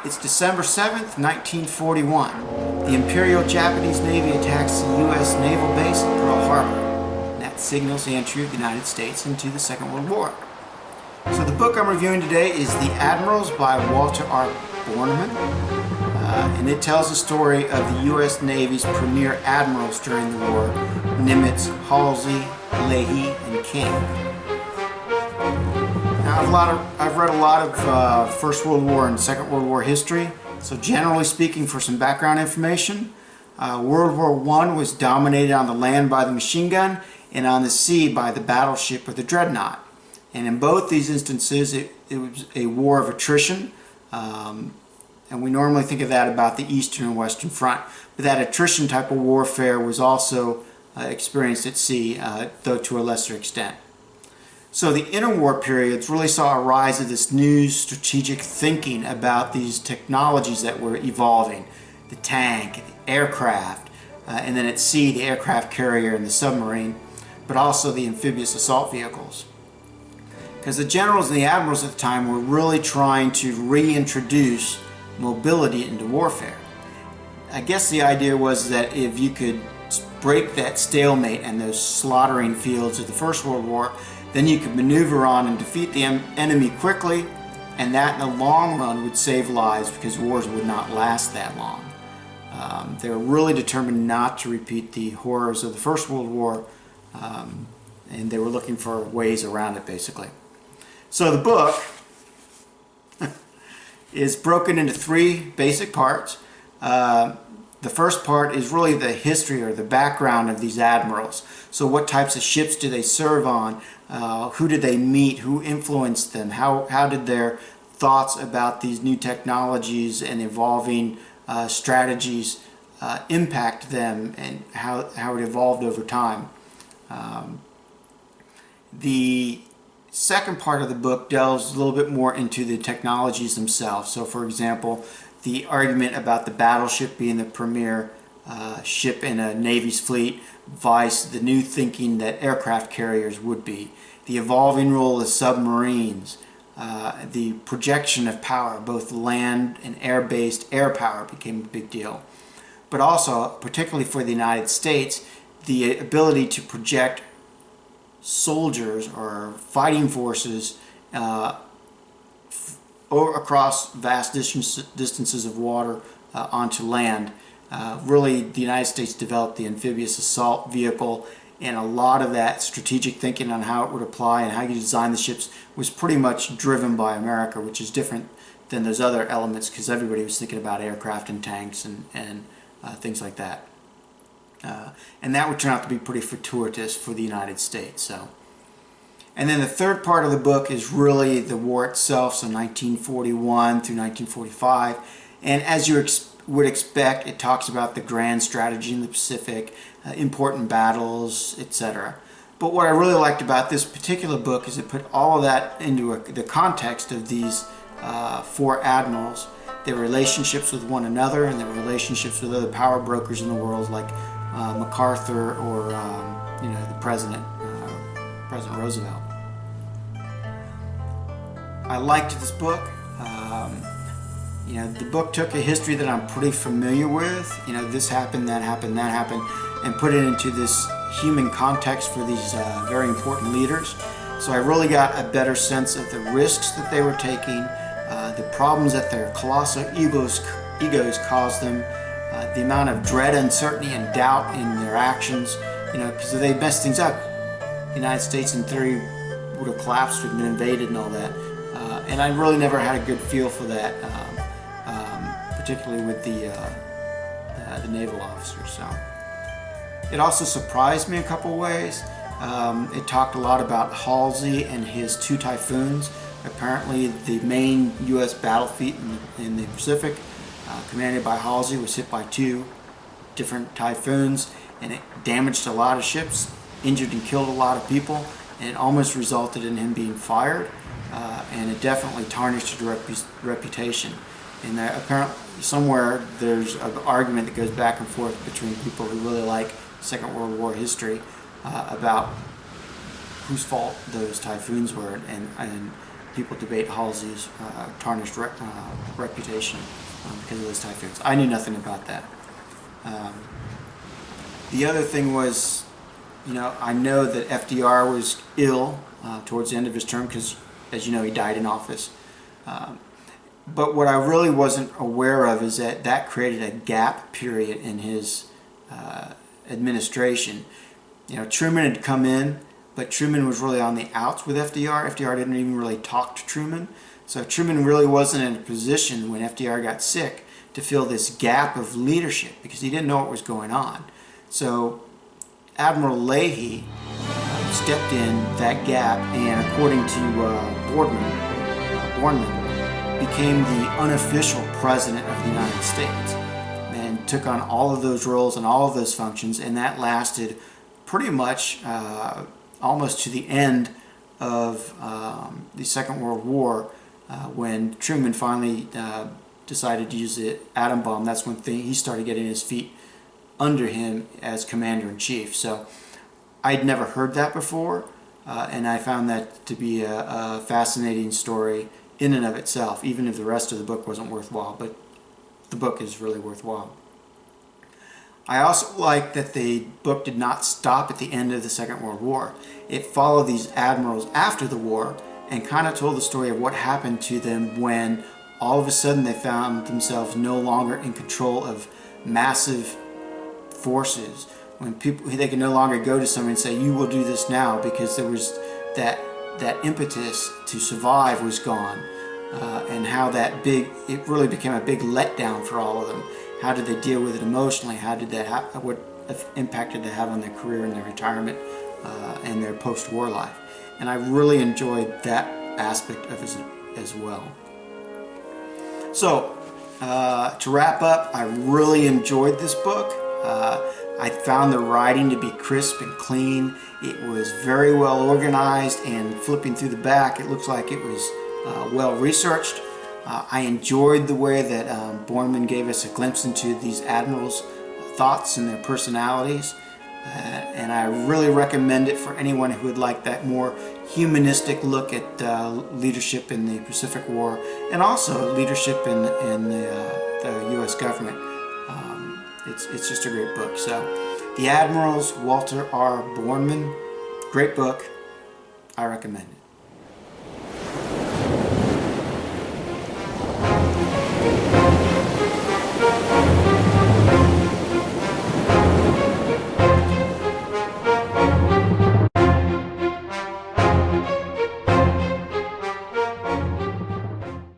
It's December 7th, 1941. The Imperial Japanese Navy attacks the U.S. naval base at Pearl Harbor. And that signals the entry of the United States into the Second World War. So the book I'm reviewing today is The Admirals by Walter R. Bornemann. And it tells the story of the U.S. Navy's premier admirals during the war: Nimitz, Halsey, Leahy, and King. Now, I've read a lot of First World War and Second World War history. So generally speaking, for some background information, World War I was dominated on the land by the machine gun and on the sea by the battleship or the dreadnought. And in both these instances, it was a war of attrition. And we normally think of that about the Eastern and Western Front. But that attrition type of warfare was also experienced at sea, though to a lesser extent. So the interwar periods really saw a rise of this new strategic thinking about these technologies that were evolving. The tank, the aircraft, and then at sea, the aircraft carrier and the submarine, but also the amphibious assault vehicles. Because the generals and the admirals at the time were really trying to reintroduce mobility into warfare. I guess the idea was that if you could break that stalemate and those slaughtering fields of the First World War, then you could maneuver on and defeat the enemy quickly, and that in the long run would save lives because wars would not last that long. They were really determined not to repeat the horrors of the First World War, and they were looking for ways around it, basically. So the book is broken into three basic parts. The first part is really the history or the background of these admirals. So what types of ships do they serve on? Who did they meet? Who influenced them? How did their thoughts about these new technologies and evolving strategies impact them, and how it evolved over time? The second part of the book delves a little bit more into the technologies themselves. So for example, the argument about the battleship being the premier ship in a Navy's fleet, vice the new thinking that aircraft carriers would be, the evolving role of submarines, the projection of power, both land and air-based air power became a big deal. But also, particularly for the United States, the ability to project soldiers or fighting forces across vast distances of water onto land. Really, the United States developed the amphibious assault vehicle, and a lot of that strategic thinking on how it would apply and how you design the ships was pretty much driven by America, which is different than those other elements because everybody was thinking about aircraft and tanks and things like that. And that would turn out to be pretty fortuitous for the United States. And then the third part of the book is really the war itself, so 1941 through 1945. And as you would expect, it talks about the grand strategy in the Pacific, important battles, etc. But what I really liked about this particular book is it put all of that into the context of these four admirals, their relationships with one another, and their relationships with other power brokers in the world, like MacArthur or the President Roosevelt. I liked this book. The book took a history that I'm pretty familiar with. This happened, that happened, that happened, and put it into this human context for these very important leaders. So I really got a better sense of the risks that they were taking, the problems that their colossal egos caused them, the amount of dread, uncertainty, and doubt in their actions. Because if they messed things up, the United States in theory would have collapsed, would have been invaded and all that. And I really never had a good feel for that, particularly with the naval officers. So it also surprised me a couple ways. It talked a lot about Halsey and his two typhoons. Apparently the main U.S. battle fleet in the Pacific, commanded by Halsey, was hit by two different typhoons, and it damaged a lot of ships, injured and killed a lot of people, and it almost resulted in him being fired, and it definitely tarnished his reputation. And apparently somewhere there's an argument that goes back and forth between people who really like Second World War history about whose fault those typhoons were, and people debate Halsey's tarnished reputation because of those typhoons. I knew nothing about that. The other thing was, I know that FDR was ill towards the end of his term because, as you know, he died in office. But what I really wasn't aware of is that created a gap period in his administration. Truman had come in, but Truman was really on the outs with FDR. FDR didn't even really talk to Truman. So Truman really wasn't in a position when FDR got sick to fill this gap of leadership because he didn't know what was going on. So Admiral Leahy stepped in that gap, and according to Boardman, became the unofficial president of the United States and took on all of those roles and all of those functions, and that lasted pretty much almost to the end of the Second World War when Truman finally decided to use the atom bomb. That's when he started getting his feet under him as commander-in-chief. So I'd never heard that before, and I found that to be a fascinating story in and of itself, even if the rest of the book wasn't worthwhile, but the book is really worthwhile. I also like that the book did not stop at the end of the Second World War. It followed these admirals after the war and kind of told the story of what happened to them when all of a sudden they found themselves no longer in control of massive forces, when they could no longer go to someone and say, you will do this now, because there was that impetus to survive was gone, and how it really became a big letdown for all of them. How did they deal with it emotionally? How did what impact did they have on their career and their retirement and their post-war life? And I really enjoyed that aspect of it as well. So to wrap up, I really enjoyed this book. I found the writing to be crisp and clean. It was very well organized, and flipping through the back, it looks like it was well researched. I enjoyed the way that Boardman gave us a glimpse into these admirals' thoughts and their personalities, and I really recommend it for anyone who would like that more humanistic look at leadership in the Pacific War, and also leadership in the U.S. government. It's just a great book. So, The Admirals, Walter R. Boardman, great book. I recommend it.